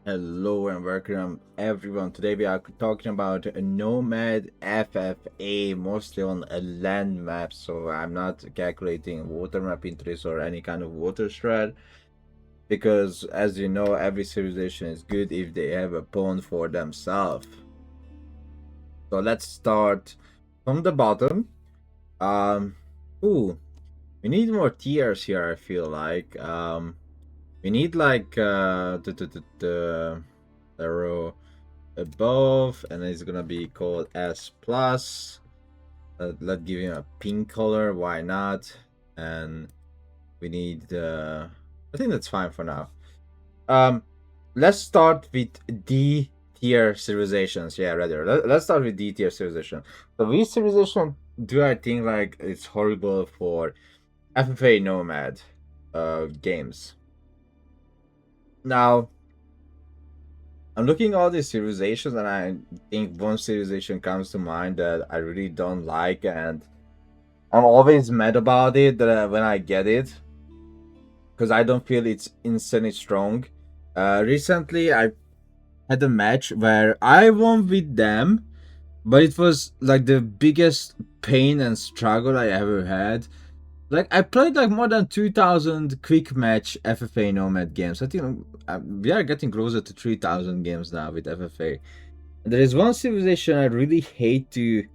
Hello and welcome everyone. Today we are talking about a Nomad FFA, mostly on a land map. So I'm not calculating water map interest or any kind of water strat, because as you know, every civilization is good if they have a pond for themselves. So let's start from the bottom. Um, ooh, we need more tiers here. I feel like we need like the row above, and it's gonna be called S plus. Let's give him a pink color, why not? And we need I think that's fine for now. um let's start with D tier civilizations. Yeah, rather, let's start with D tier civilization. So which civilization do I think like it's horrible for FFA nomad games? Now I'm looking at all these civilizations, and I think one civilization comes to mind that I really don't like, and I'm always mad about it that when I get it, because I don't feel it's insanely strong. Recently, I had a match where I won with them, but it was like the biggest pain and struggle I ever had. Like I played like more than 2,000 quick match FFA Nomad games. I think we are getting closer to 3,000 games now with FFA. There is one civilization I really hate to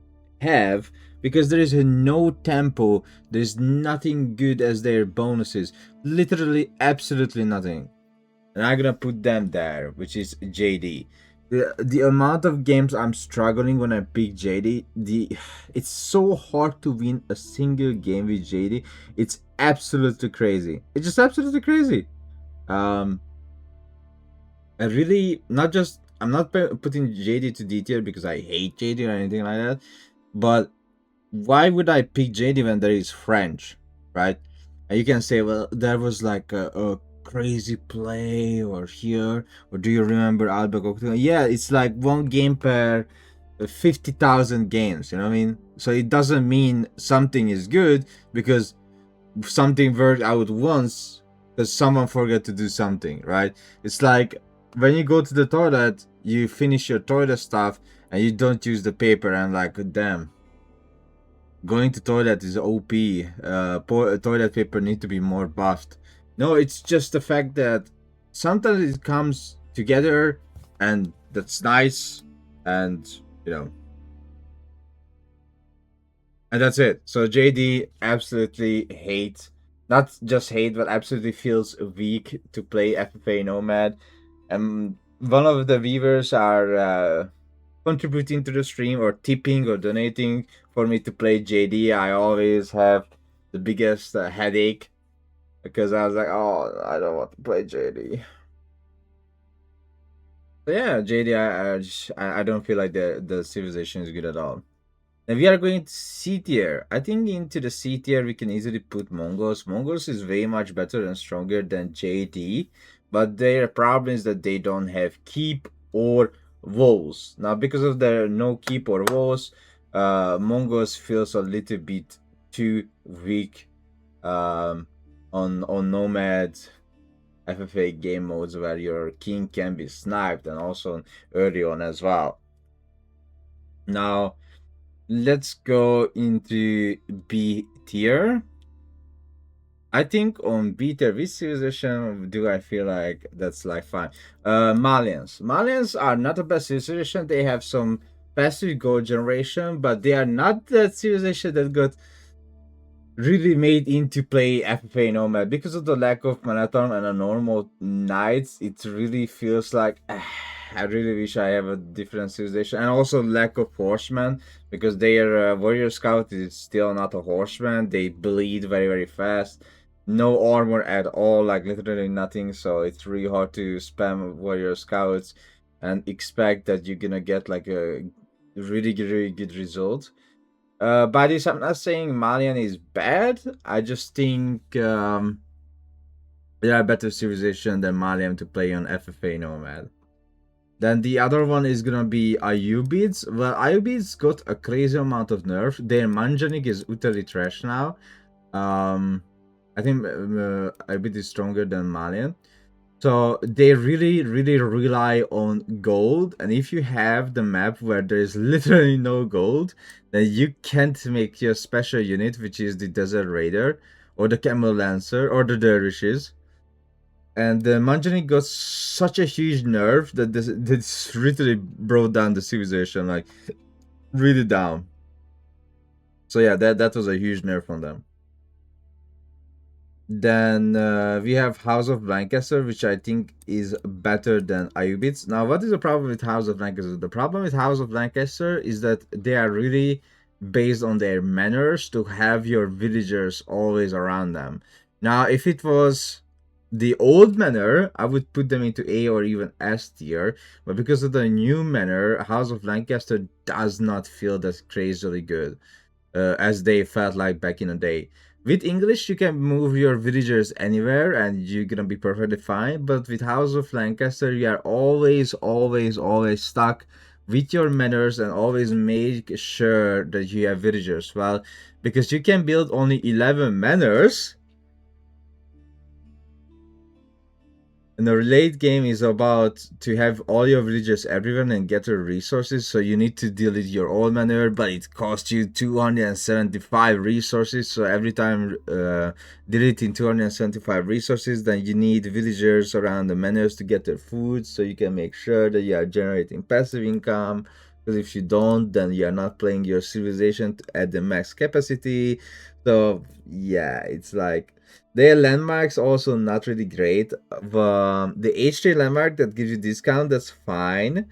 have because there is a no tempo. There's nothing good as their bonuses. Literally, absolutely nothing. And I'm gonna put them there, which is JD. The amount of games I'm struggling when I pick JD, it's so hard to win a single game with JD. It's absolutely crazy. It's just absolutely crazy. Um, I really not just I'm not putting JD to D tier because I hate JD or anything like that, but why would I pick JD when there is French, right? And you can say, well, there was like a crazy play or here, or do you remember Albert? Yeah, it's like one game per 50,000 games. You know what I mean? So it doesn't mean something is good because something worked out once because someone forgot to do something, right? It's like when you go to the toilet, you finish your toilet stuff and you don't use the paper, and like, damn, going to toilet is OP. Toilet paper need to be more buffed. No, it's just the fact that sometimes it comes together, and that's nice, and you know, and that's it. So JD absolutely hate, not just hate, but absolutely feels weak to play FFA Nomad. And one of the viewers are contributing to the stream or tipping or donating for me to play JD. I always have the biggest headache because I was like, oh, I don't want to play JD. So yeah, JD, I don't feel like the civilization is good at all. And we are going to C tier. I think into the C tier we can easily put Mongols. Mongols is way much better and stronger than JD, but their problem is that they don't have keep or walls. Now, because of their no keep or walls, Mongols feels a little bit too weak on Nomad FFA game modes where your king can be sniped, and also early on as well. Now, let's go into B tier. I think on B tier, which civilization do I feel like that's like fine? Malians. Malians are not a bad civilization. They have some passive gold generation, but they are not that civilization that got really made into play FFA Nomad because of the lack of Marathon and a normal knights. It really feels like I really wish I have a different civilization, and also lack of horsemen because their warrior scout is still not a horseman. They bleed very fast. No armor at all, like literally nothing. So it's really hard to spam warrior scouts and expect that you're gonna get like a really good result. By this, I'm not saying Malian is bad. I just think there are better civilization than Malian to play on FFA Nomad. Then the other one is gonna be Ayubids. Well, Ayubids got a crazy amount of nerf. Their Manjanik is utterly trash now. I think Ayubid is stronger than Malian. So they really rely on gold, and if you have the map where there's literally no gold, then you can't make your special unit, which is the Desert Raider, or the Camel Lancer, or the Dervishes. And the Manjani got such a huge nerf that this literally brought down the civilization, like really down. So yeah, that was a huge nerf on them. Then we have House of Lancaster, which I think is better than Ayubids. Now, what is the problem with House of Lancaster? The problem with House of Lancaster is that they are really based on their manners to have your villagers always around them. Now, if it was the old manor, I would put them into A or even S tier, but because of the new manor, House of Lancaster does not feel that crazily good as they felt like back in the day. With English, you can move your villagers anywhere and you're gonna be perfectly fine. But with House of Lancaster, you are always stuck with your manners and always make sure that you have villagers. Well, because you can build only 11 manors, and the late game is about to have all your villagers everywhere and get the resources, so you need to delete your old manure, but it costs you 275 resources. So every time deleting 275 resources, then you need villagers around the manures to get their food, so you can make sure that you are generating passive income. Because if you don't, then you are not playing your civilization at the max capacity. So yeah, it's like their landmarks also not really great. The H3 landmark that gives you discount, that's fine.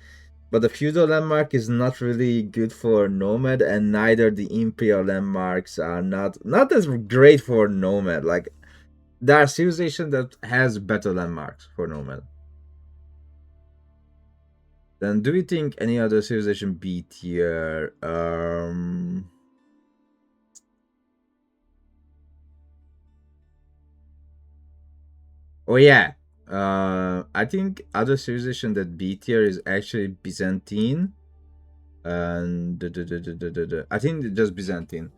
But the feudal landmark is not really good for nomad, and neither the imperial landmarks are not as great for nomad. Like there are civilization that has better landmarks for nomad. Then do we think any other civilization B tier? Oh yeah. I think other civilization that B tier is actually Byzantine, and I think just Byzantine.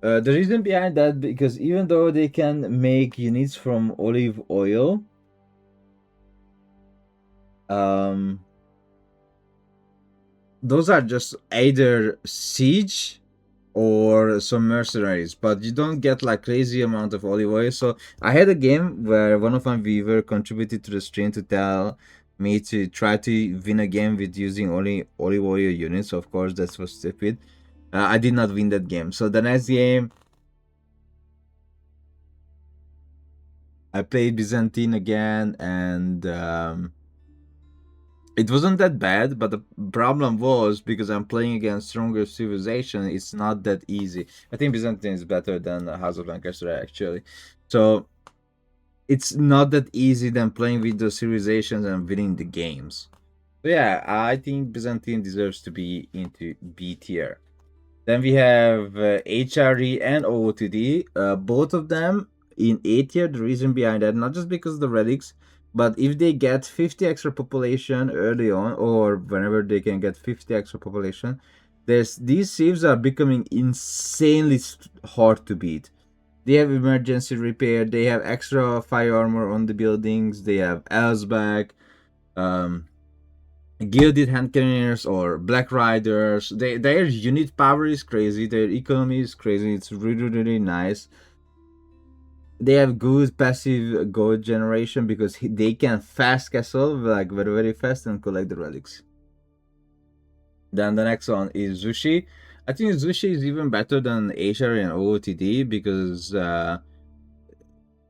The reason behind that, because even though they can make units from olive oil, um, those are just either siege or some mercenaries, but you don't get like crazy amount of olive oil. So I had a game where one of my viewer contributed to the stream to tell me to try to win a game with using only olive oil units. Of course, that was stupid. I did not win that game. So the next game, I played Byzantine again, and it wasn't that bad, but the problem was because I'm playing against stronger civilization, it's not that easy. I think Byzantine is better than House of Lancaster actually. So it's not that easy than playing with the civilizations and winning the games. So yeah, I think Byzantine deserves to be into B tier. Then we have HRE and OOTD, both of them in A tier. The reason behind that, not just because of the relics, but if they get 50 extra population early on, or whenever they can get 50 extra population, these sieves are becoming insanely hard to beat. They have emergency repair, they have extra fire armor on the buildings, they have Elsback, um, Gilded Hand Carriers or Black Riders. Their unit power is crazy. Their economy is crazy. It's really nice. They have good passive gold generation because they can fast castle like very fast and collect the relics. Then the next one is Zushi. I think Zushi is even better than Asia and OOTD because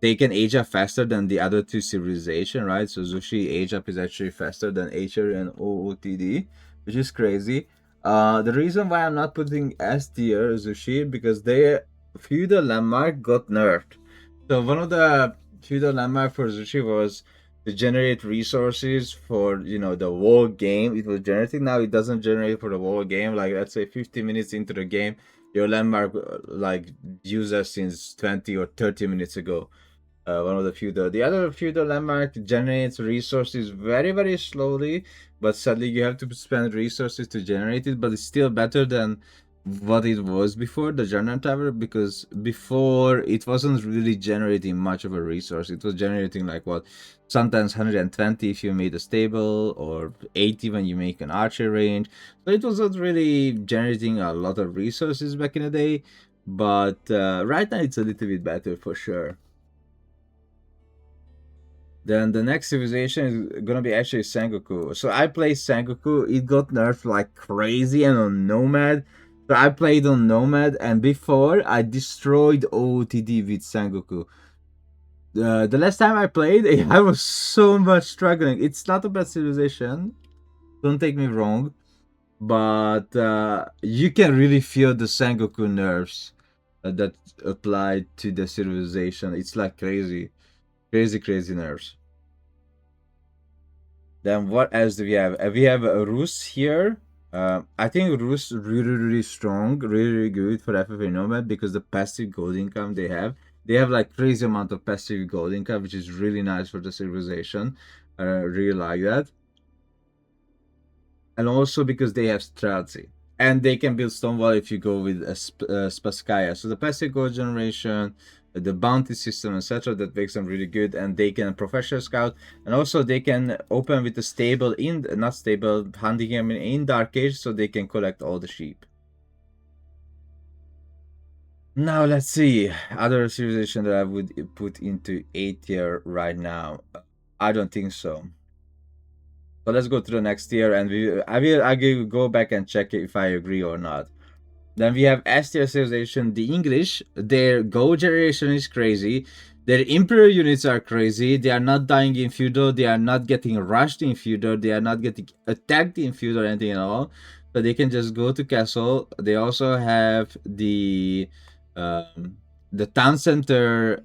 they can age up faster than the other two civilization, right? So Zushi age up is actually faster than Acher and OOTD, which is crazy. The reason why I'm not putting S tier Zushi because their feudal landmark got nerfed. So one of the feudal landmark for Zushi was to generate resources for the whole game. It was generating. Now it doesn't generate for the whole game. Like let's say 50 minutes into the game, your landmark like user since 20 or 30 minutes ago. One of the feudal. The other feudal landmark generates resources very slowly, but sadly you have to spend resources to generate it. But it's still better than what it was before the Journal Tower, because before it wasn't really generating much of a resource. It was generating like what, sometimes 120 if you made a stable, or 80 when you make an archer range. So it wasn't really generating a lot of resources back in the day. But right now it's a little bit better for sure. Then the next civilization is gonna be actually Sengoku. So I played Sengoku. It got nerfed like crazy, and on Nomad. So I played on Nomad, and before I destroyed OOTD with Sengoku. The last time I played, I was so much struggling. It's not a bad civilization. Don't take me wrong, but you can really feel the Sengoku nerfs that applied to the civilization. It's like crazy, crazy, crazy nerfs. Then what else do we have? We have Rus here. I think Rus really, really strong, really, really good for FFA Nomad because the passive gold income they have. They have like crazy amount of passive gold income, which is really nice for the civilization. I really like that. And also because they have strategy. And they can build Stonewall if you go with a Spaskaya. So the passive gold generation, the bounty system, etc., that makes them really good. And they can professional scout, and also they can open with a stable in, not stable, hunting them in Dark Age, so they can collect all the sheep. Now let's see other civilization that I would put into A tier right now. I don't think so. So let's go to the next tier, and I will go back and check if I agree or not. Then we have S tier civilization, the English. Their Go generation is crazy. Their Imperial units are crazy. They are not dying in feudal. They are not getting rushed in feudal. They are not getting attacked in feudal or anything at all. So they can just go to castle. They also have um, the town center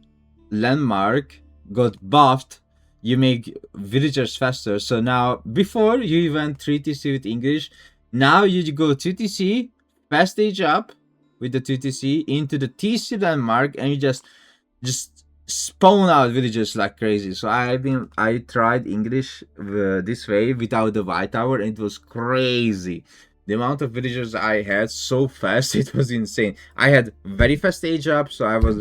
landmark got buffed. You make villagers faster. So now, before you went 3TC with English, now you go 2TC, fast stage up with the 2TC into the TC landmark, and you just spawn out villagers like crazy. So I tried English this way without the white tower, and it was crazy. The amount of villagers I had so fast, it was insane. I had very fast stage up, so I was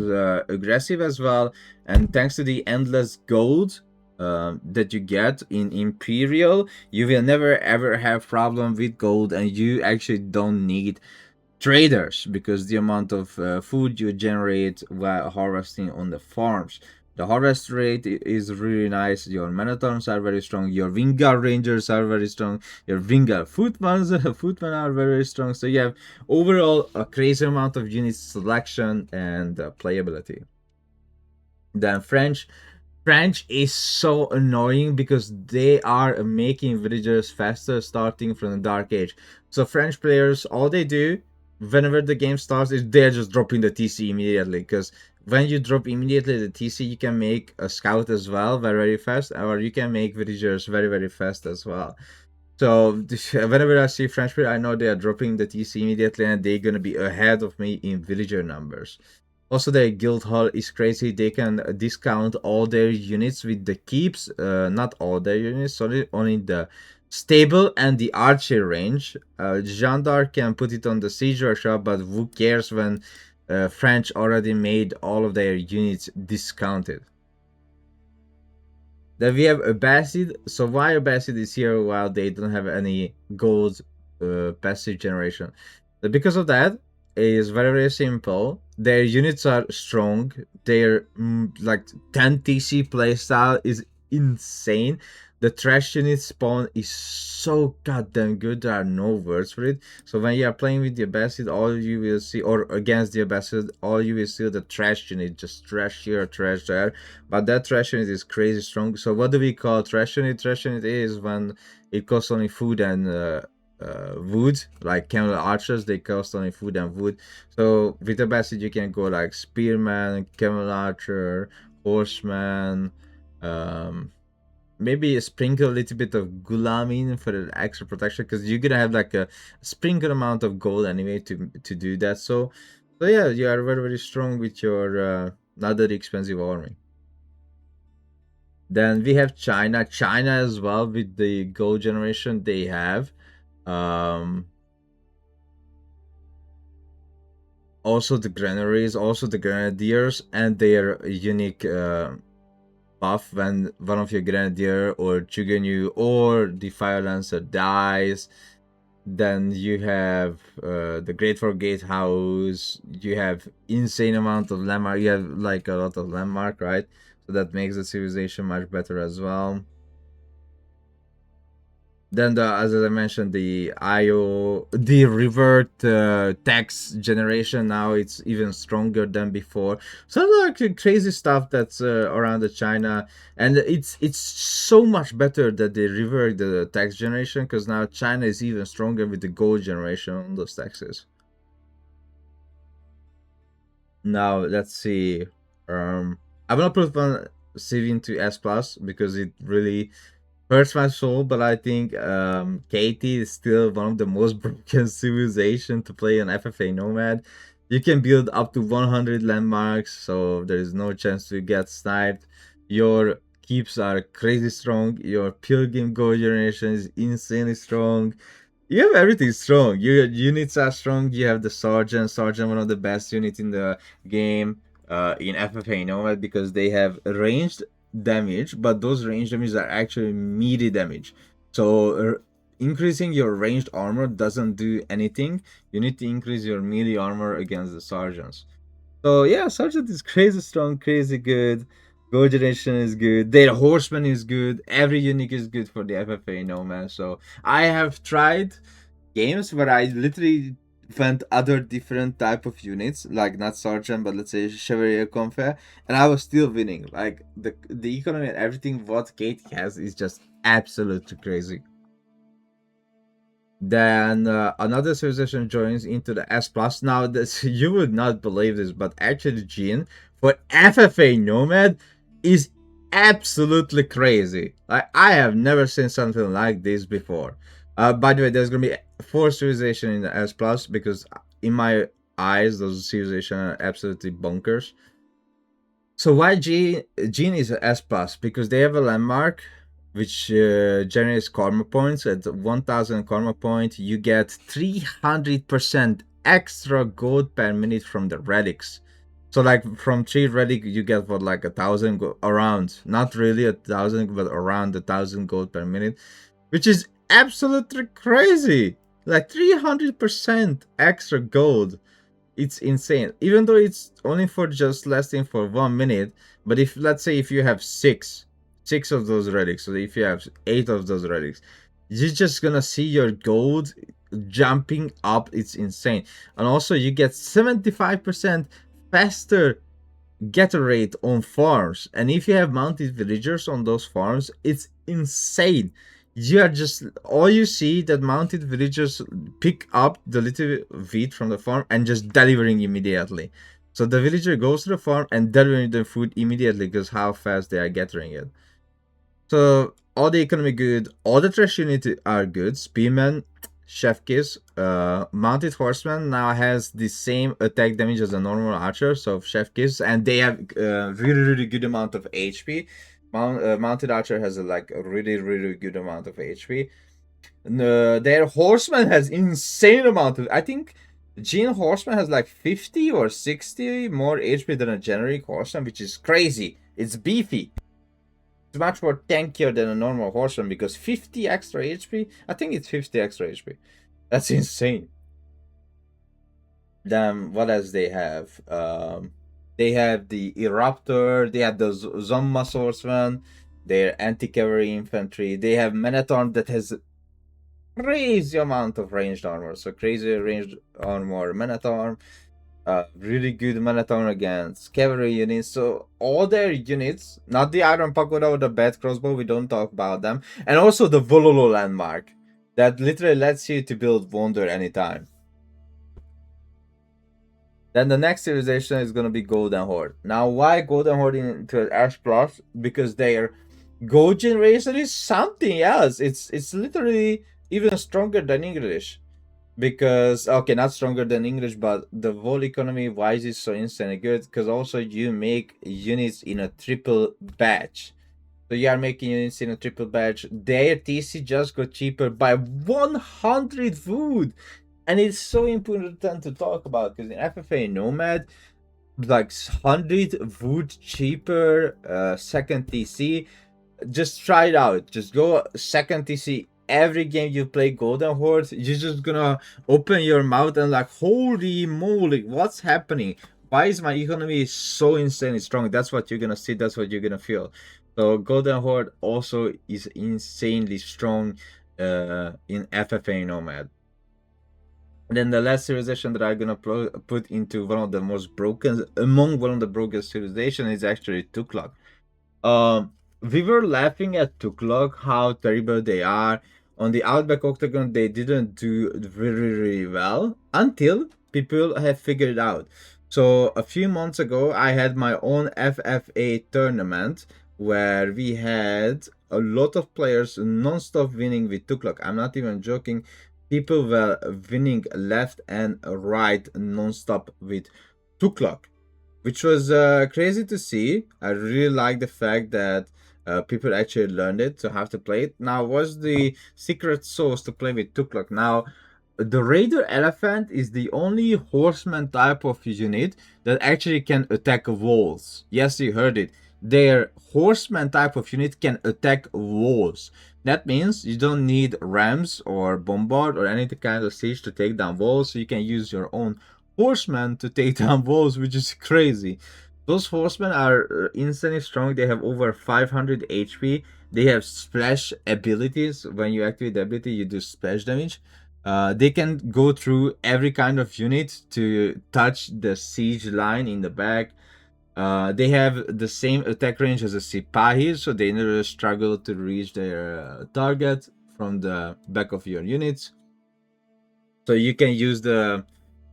aggressive as well. And thanks to the endless gold that you get in Imperial, you will never ever have problem with gold, and you actually don't need traders because the amount of food you generate while harvesting on the farms. The harvest rate is really nice. Your Minotaurs are very strong. Your Vingar Rangers are very strong. Your Vingar Footmen are very strong. So you have overall a crazy amount of unit selection and playability. Then French is so annoying because they are making villagers faster starting from the Dark Age. So French players, all they do whenever the game starts is they're just dropping the TC immediately, because when you drop immediately the TC, you can make a scout as well very, very fast, or you can make villagers very, very fast as well. So whenever I see French players, I know they are dropping the TC immediately, and they're gonna be ahead of me in villager numbers. Also, their guild hall is crazy. They can discount all their units with the keeps. Not all their units, sorry, only the stable and the archer range. Jeanne d'Arc can put it on the siege workshop, but who cares when French already made all of their units discounted. Then we have Abbasid. So why Abbasid is here while they don't have any gold passive generation? Because of that, it is very, very simple. Their units are strong. Their like 10 TC playstyle is insane. The trash unit spawn is so goddamn good. There are no words for it. So when you are playing with the Abbasid, all you will see, or against the Abbasid, all you will see the trash unit, just trash here, trash there. But that trash unit is crazy strong. So what do we call trash unit? Trash unit is when it costs only food and wood, like camel archers. They cost only food and wood. So with the Abbasid, you can go like spearman, camel archer, horseman, maybe sprinkle a little bit of gulamin for the extra protection, because you're gonna have like a sprinkle amount of gold anyway to do that. So yeah, you are very, very strong with your not that expensive army. Then we have China as well. With the gold generation they have, um also the granaries, also the grenadiers, and their unique buff when one of your grenadier or Chugenu or the fire lancer dies. Then you have the Grateful Gatehouse. You have insane amount of landmark. You have like a lot of landmark, right? So that makes the civilization much better as well. Then as I mentioned, the IO, the revert text generation, now it's even stronger than before. So like crazy stuff that's around the China, and it's so much better that they revert the text generation, because now China is even stronger with the gold generation on those taxes. Now let's see. I'm gonna put one city into S plus because it really hurts my soul, but I think Katie is still one of the most broken civilization to play on FFA Nomad. You can build up to 100 landmarks, so there is no chance to get sniped. Your keeps are crazy strong. Your pilgrim gold generation is insanely strong. You have everything strong. Your units are strong. You have the sergeant. Sergeant, one of the best units in the game in FFA Nomad, because they have ranged damage, but those ranged damage are actually meaty damage. So increasing your ranged armor doesn't do anything. You need to increase your melee armor against the sergeants. So yeah, sergeant is crazy strong, crazy good. Gold generation is good. Their horseman is good. Every unique is good for the FFA Nomad. So I have tried games where I literally went other different type of units, like not sergeant, but let's say chevalier confere, and I was still winning. Like the economy and everything what Kate has is just absolutely crazy. Then another civilization joins into the S plus. Now this you would not believe this, but actually Gene for FFA Nomad is absolutely crazy. Like I have never seen something like this before. By the way, there's gonna be 4 civilization in the S plus, because in my eyes those civilization are absolutely bonkers. So why Gene is a S plus? Because they have a landmark which generates karma points. At 1,000 karma point, you get 300% extra gold per minute from the relics. So like from 3 relic, you get what, like 1,000 around, not really 1,000, but around 1,000 gold per minute, which is absolutely crazy. Like 300% extra gold, it's insane, even though it's only for just lasting for 1 minute. But if, let's say, if you have six of those relics, so if you have 8 of those relics, you're just gonna see your gold jumping up. It's insane. And also you get 75% faster get rate on farms, and if you have mounted villagers on those farms, it's insane. You are just, all you see that mounted villagers pick up the little wheat from the farm and just delivering immediately. So the villager goes to the farm and delivering the food immediately, because how fast they are gathering it. So all the economy good, all the trash units are good. Spearman, Chef Kiss, Mounted Horseman now has the same attack damage as a normal archer, so Chef Kiss, and they have really good amount of HP. Mounted Archer has like a really good amount of HP. Their Horseman has insane amount of. I think Gene Horseman has like 50 or 60 more HP than a generic Horseman, which is crazy. It's beefy. It's much more tankier than a normal Horseman, because 50 extra HP. I think it's 50 extra HP. That's insane. Then what else they have? They have the Eruptor. They have the Zomma Swordsman. Their anti-cavalry infantry. They have Men-at-Arms that has crazy amount of ranged armor. So crazy ranged armor, Men-at-Arms. Really good Men-at-Arms against cavalry units. So all their units, not the Iron Pagoda or the Bat Crossbow, we don't talk about them. And also the Vololo landmark that literally lets you to build Wonder anytime. Then the next civilization is gonna be Golden Horde. Now, why Golden Horde into S plus? Because their gold generation is something else. It's literally even stronger than English. Because okay, not stronger than English, but the whole economy wise is so insanely good. Because also you make units in a triple batch. So you are making units in a triple batch. Their TC just got cheaper by 100 wood. And it's so important to talk about because in FFA Nomad, like 100 wood cheaper, second TC. Just try it out. Just go second TC every game you play Golden Horde. You're just gonna open your mouth and like, holy moly, what's happening? Why is my economy so insanely strong? That's what you're gonna see. That's what you're gonna feel. So Golden Horde also is insanely strong in FFA Nomad. And then the last civilization that I'm gonna put into one of the most broken, among one of the broken civilization is actually Tuklak. Um, we were laughing at Tuklok, how terrible they are. On the Outback Octagon, they didn't do really well until people have figured out. So a few months ago, I had my own FFA tournament where we had a lot of players non-stop winning with Tuklok. I'm not even joking. People were winning left and right non-stop with Tuklok, which was crazy to see. I really like the fact that people actually learned it to have to play it. Now, what's the secret sauce to play with Tuklok? Now, the Raider Elephant is the only horseman type of unit that actually can attack walls. Yes, you heard it. Their horseman type of unit can attack walls. That means you don't need rams or bombard or any kind of siege to take down walls. So you can use your own horsemen to take down walls, which is crazy. Those horsemen are insanely strong. They have over 500 HP. They have splash abilities. When you activate the ability, you do splash damage. They can go through every kind of unit to touch the siege line in the back. They have the same attack range as a Sipahi, so they never struggle to reach their target from the back of your units. So you can use the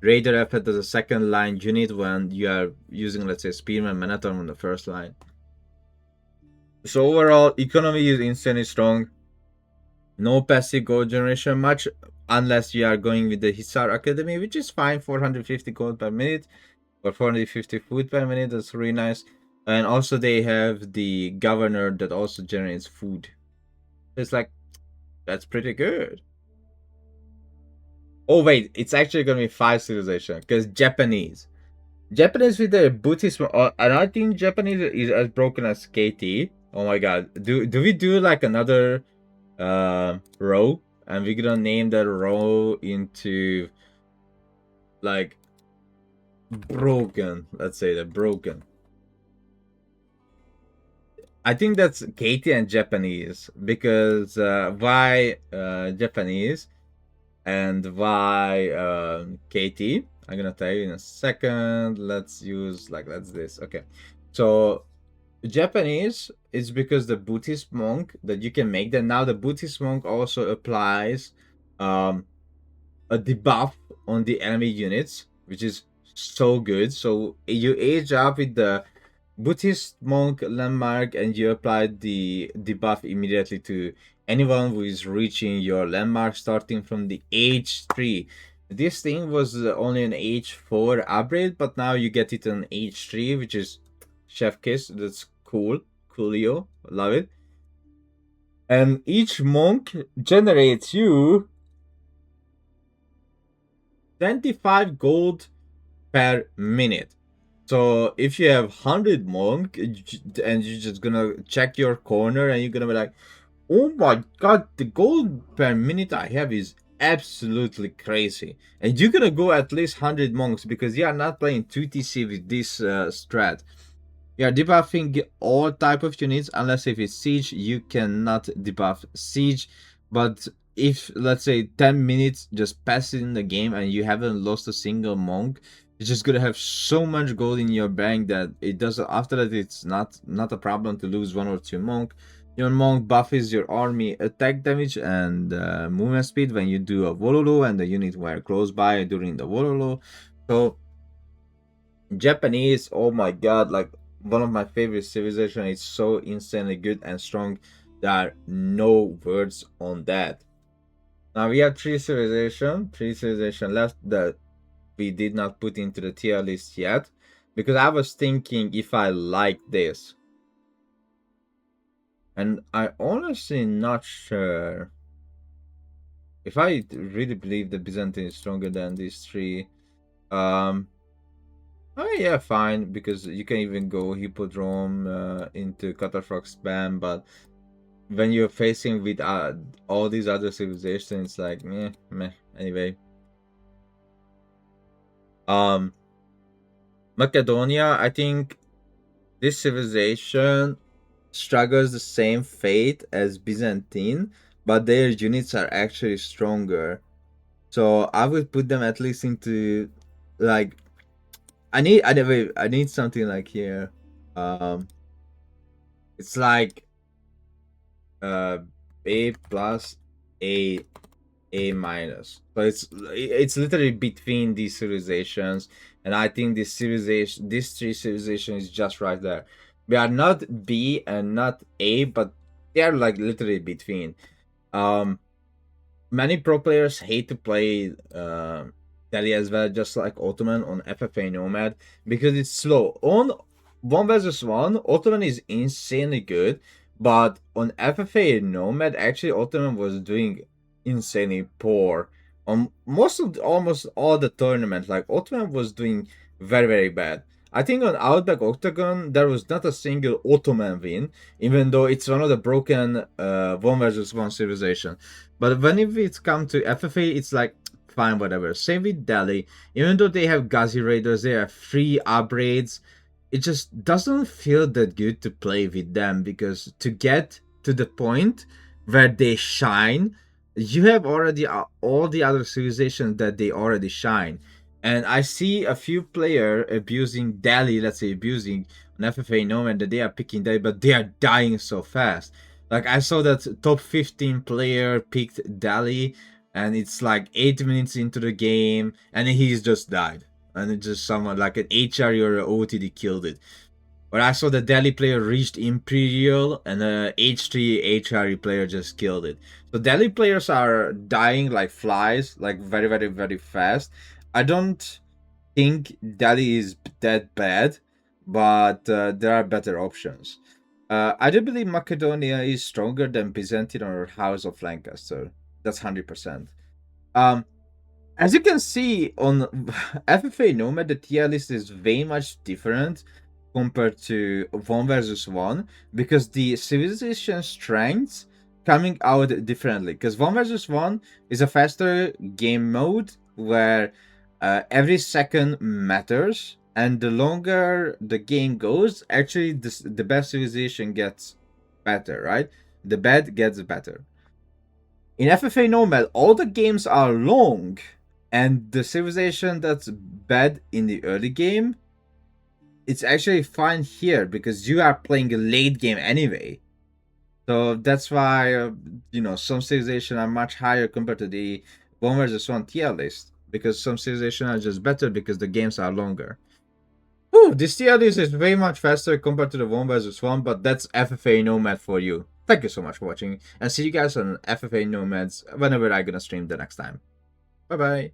Raider effort as a second line unit when you are using, let's say, Spearman Manator on the first line. So overall, economy is insanely strong. No passive gold generation much, unless you are going with the Hisar Academy, which is fine, 450 gold per minute or 450 food per minute. That's really nice. And also they have the governor that also generates food. It's like, that's pretty good. Oh wait, it's actually gonna be 5 civilization because Japanese. Japanese with their Buddhism, and I think Japanese is as broken as KT. Oh my god, do we do like another row, and we're gonna name that row into like broken? Let's say that broken. I think that's KT and Japanese because why Japanese and why KT? I'm gonna tell you in a second. Let's use like that's this. Okay, so Japanese is because the Buddhist monk that you can make that now. The Buddhist monk also applies um, a debuff on the enemy units, which is so good. So you age up with the Buddhist monk landmark and you apply the debuff immediately to anyone who is reaching your landmark starting from the age 3. This thing was only an age 4 upgrade, but now you get it on age 3, which is chef kiss. That's cool. Coolio. Love it. And each monk generates you 25 gold per minute. So if you have 100 monk and you're just gonna check your corner and you're gonna be like, oh my god, the gold per minute I have is absolutely crazy. And you're gonna go at least 100 monks because you are not playing 2TC with this strat. You are debuffing all type of units unless if it's siege, you cannot debuff siege. But if let's say 10 minutes just passing the game and you haven't lost a single monk, you're just gonna have so much gold in your bank that it doesn't. After that, it's not a problem to lose 1 or 2 monk. Your monk buffs your army attack damage and movement speed when you do a Wololo and the unit were close by during the Wololo. So Japanese, oh my god, like one of my favorite civilization. It's so insanely good and strong. There are no words on that. Now we have three civilization left that we did not put into the tier list yet because I was thinking if I like this. And I honestly not sure. if I really believe that Byzantine is stronger than these three, um, oh yeah, fine, because you can even go Hippodrome into Cataphracts spam, but when you're facing with all these other civilizations, it's like meh, meh. Anyway, um, Macedonia, I think this civilization struggles the same fate as Byzantine, but their units are actually stronger. So I would put them at least into like I need something like here. Um, it's like uh A plus A A minus. So it's literally between these civilizations, and I think this three civilization is just right there. We are not B and not A, but they are like literally between. Um, Many pro players hate to play Delhi as well, just like Ottoman on FFA Nomad, because it's slow. On 1 versus 1, Ottoman is insanely good, but on FFA Nomad, actually Ottoman was doing insanely poor. On almost all the tournament, like Ottoman was doing very, very bad. I think on Outback Octagon, there was not a single Ottoman win, even though it's one of the broken 1 versus 1 civilization. But when if it's come to FFA, it's like fine, whatever. Same with Delhi. Even though they have Ghazi Raiders, they have free upgrades. It just doesn't feel that good to play with them because to get to the point where they shine, you have already all the other civilizations that they already shine. And I see a few player abusing Delhi, let's say abusing an FFA Nomad that they are picking Delhi, but they are dying so fast. Like I saw that top 15 player picked Dali, and it's like 8 minutes into the game, and he's just died. And it's just someone like an HRE or an OTD killed it. But I saw the Delhi player reached Imperial, and a H3 HRE player just killed it. So Delhi players are dying like flies, like very, very, very fast. I don't think Delhi is that bad, but there are better options. I do believe Macedonia is stronger than Byzantine or House of Lancaster. That's 100%. Um, as you can see on FFA Nomad, the tier list is way much different compared to 1 versus 1 because the civilization strengths coming out differently. Because 1 versus 1 is a faster game mode where every second matters, and the longer the game goes, actually the best civilization gets better, right? The bad gets better. In FFA Nomad, all the games are long, and the civilization that's bad in the early game, it's actually fine here because you are playing a late game anyway. So that's why some civilization are much higher compared to the 1 versus 1 tier list because some civilization are just better because the games are longer. Ooh, this tier list is way much faster compared to the 1 versus 1, but that's FFA Nomad for you. Thank you so much for watching, and see you guys on FFA Nomads whenever I'm gonna stream the next time. Bye bye.